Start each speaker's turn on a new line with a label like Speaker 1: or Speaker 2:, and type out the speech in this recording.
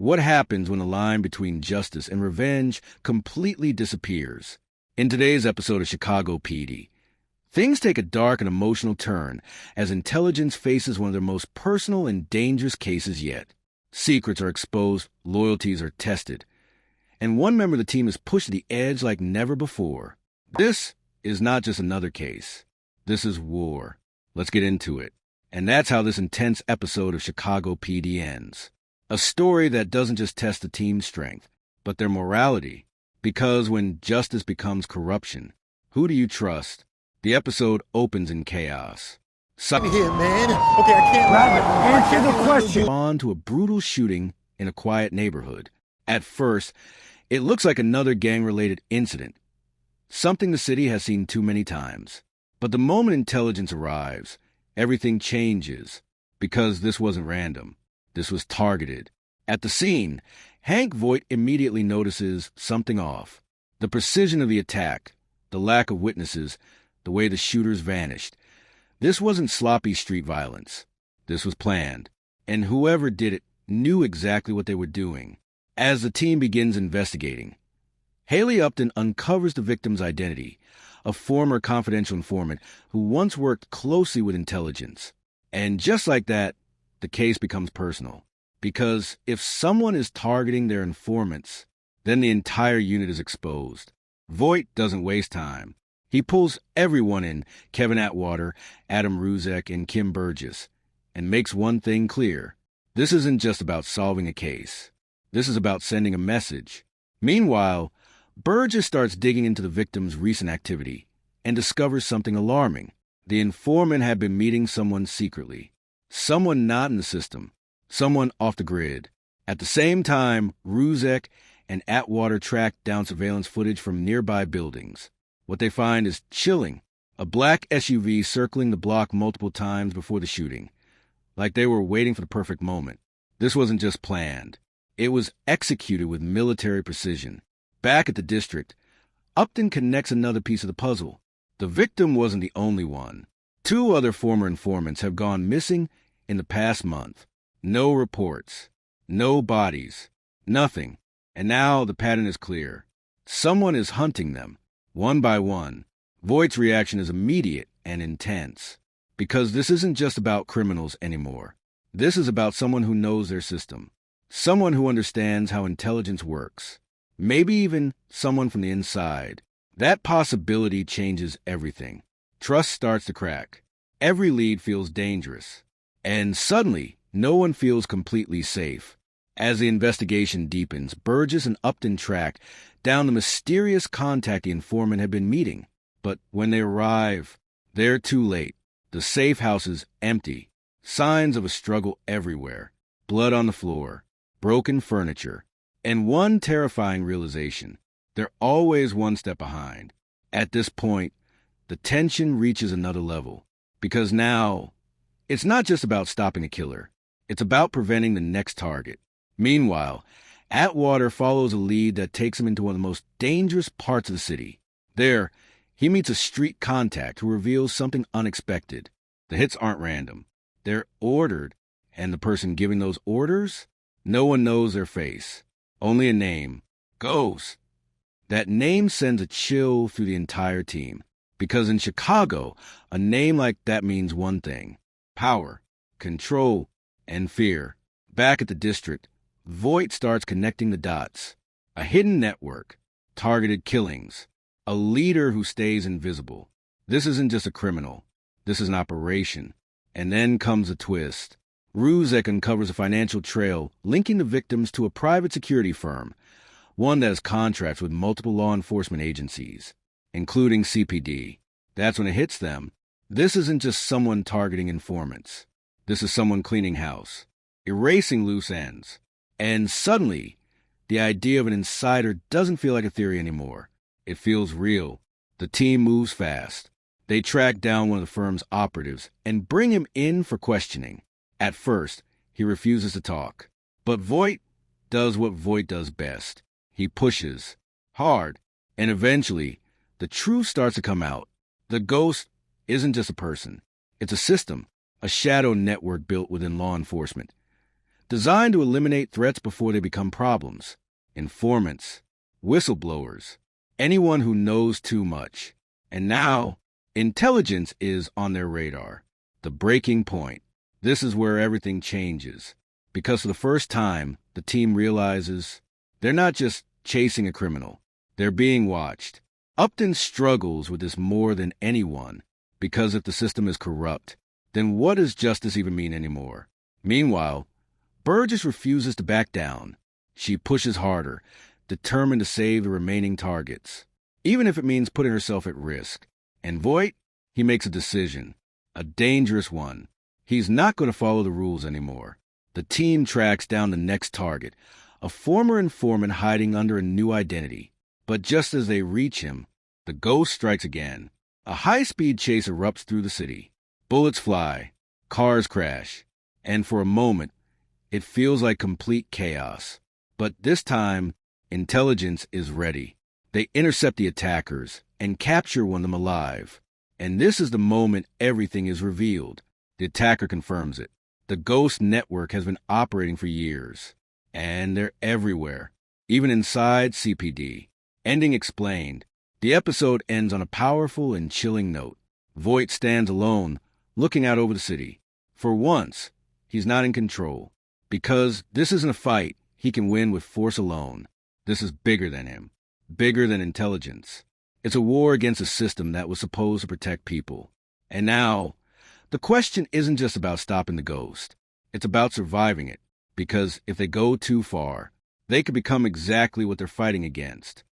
Speaker 1: What happens when the line between justice and revenge completely disappears? In today's episode of Chicago P.D., things take a dark and emotional turn as intelligence faces one of their most personal and dangerous cases yet. Secrets are exposed, loyalties are tested, and one member of the team is pushed to the edge like never before. This is not just another case. This is war. Let's get into it. And that's how this intense episode of Chicago P.D. ends. A story that doesn't just test the team's strength, but their morality. Because when justice becomes corruption, who do you trust? The episode opens in chaos.
Speaker 2: Here, man. Okay, I can't
Speaker 3: answer the question.
Speaker 1: On to a brutal shooting in a quiet neighborhood. At first, it looks like another gang-related incident, something the city has seen too many times. But the moment intelligence arrives, everything changes, because this wasn't random. This was targeted. At the scene, Hank Voight immediately notices something off. The precision of the attack, the lack of witnesses, the way the shooters vanished. This wasn't sloppy street violence. This was planned. And whoever did it knew exactly what they were doing. As the team begins investigating, Haley Upton uncovers the victim's identity, a former confidential informant who once worked closely with intelligence. And just like that, the case becomes personal. Because if someone is targeting their informants, then the entire unit is exposed. Voight doesn't waste time. He pulls everyone in, Kevin Atwater, Adam Ruzek, and Kim Burgess, and makes one thing clear. This isn't just about solving a case. This is about sending a message. Meanwhile, Burgess starts digging into the victim's recent activity and discovers something alarming. The informant had been meeting someone secretly. Someone not in the system. Someone off the grid. At the same time, Ruzek and Atwater track down surveillance footage from nearby buildings. What they find is chilling. A black SUV circling the block multiple times before the shooting. Like they were waiting for the perfect moment. This wasn't just planned. It was executed with military precision. Back at the district, Upton connects another piece of the puzzle. The victim wasn't the only one. 2 other former informants have gone missing in the past month. No reports. No bodies. Nothing. And now the pattern is clear. Someone is hunting them, one by one. Voight's reaction is immediate and intense. Because this isn't just about criminals anymore. This is about someone who knows their system. Someone who understands how intelligence works. Maybe even someone from the inside. That possibility changes everything. Trust starts to crack. Every lead feels dangerous. And suddenly, no one feels completely safe. As the investigation deepens, Burgess and Upton track down the mysterious contact the informant had been meeting. But when they arrive, they're too late. The safe house is empty. Signs of a struggle everywhere. Blood on the floor. Broken furniture. And one terrifying realization. They're always one step behind. At this point, the tension reaches another level. Because now, it's not just about stopping a killer. It's about preventing the next target. Meanwhile, Atwater follows a lead that takes him into one of the most dangerous parts of the city. There, he meets a street contact who reveals something unexpected. The hits aren't random. They're ordered. And the person giving those orders? No one knows their face. Only a name. Ghost. That name sends a chill through the entire team. Because in Chicago, a name like that means one thing. Power, control, and fear. Back at the district, Voight starts connecting the dots. A hidden network. Targeted killings. A leader who stays invisible. This isn't just a criminal. This is an operation. And then comes a twist. Ruzek uncovers a financial trail linking the victims to a private security firm, one that has contracts with multiple law enforcement agencies, including CPD. That's when it hits them. This isn't just someone targeting informants. This is someone cleaning house, erasing loose ends. And suddenly, the idea of an insider doesn't feel like a theory anymore. It feels real. The team moves fast. They track down one of the firm's operatives and bring him in for questioning. At first, he refuses to talk. But Voight does what Voight does best. He pushes hard, and eventually, the truth starts to come out. The ghost isn't just a person. It's a system, a shadow network built within law enforcement. designed to eliminate threats before they become problems. Informants, whistleblowers, anyone who knows too much. And now, intelligence is on their radar. The breaking point. This is where everything changes. Because for the first time, the team realizes they're not just chasing a criminal. They're being watched. Upton struggles with this more than anyone, because if the system is corrupt, then what does justice even mean anymore? Meanwhile, Burgess refuses to back down. She pushes harder, determined to save the remaining targets, even if it means putting herself at risk. And Voight, he makes a decision, a dangerous one. He's not going to follow the rules anymore. The team tracks down the next target, a former informant hiding under a new identity. But just as they reach him, the ghost strikes again. A high-speed chase erupts through the city. Bullets fly, cars crash, and for a moment, it feels like complete chaos. But this time, intelligence is ready. They intercept the attackers and capture one of them alive. And this is the moment everything is revealed. The attacker confirms it. The Ghost network has been operating for years. And they're everywhere, even inside CPD. Ending explained. The episode ends on a powerful and chilling note. Voight stands alone, looking out over the city. For once, he's not in control. Because this isn't a fight he can win with force alone. This is bigger than him. Bigger than intelligence. It's a war against a system that was supposed to protect people. And now, the question isn't just about stopping the ghost. It's about surviving it. Because if they go too far, they could become exactly what they're fighting against.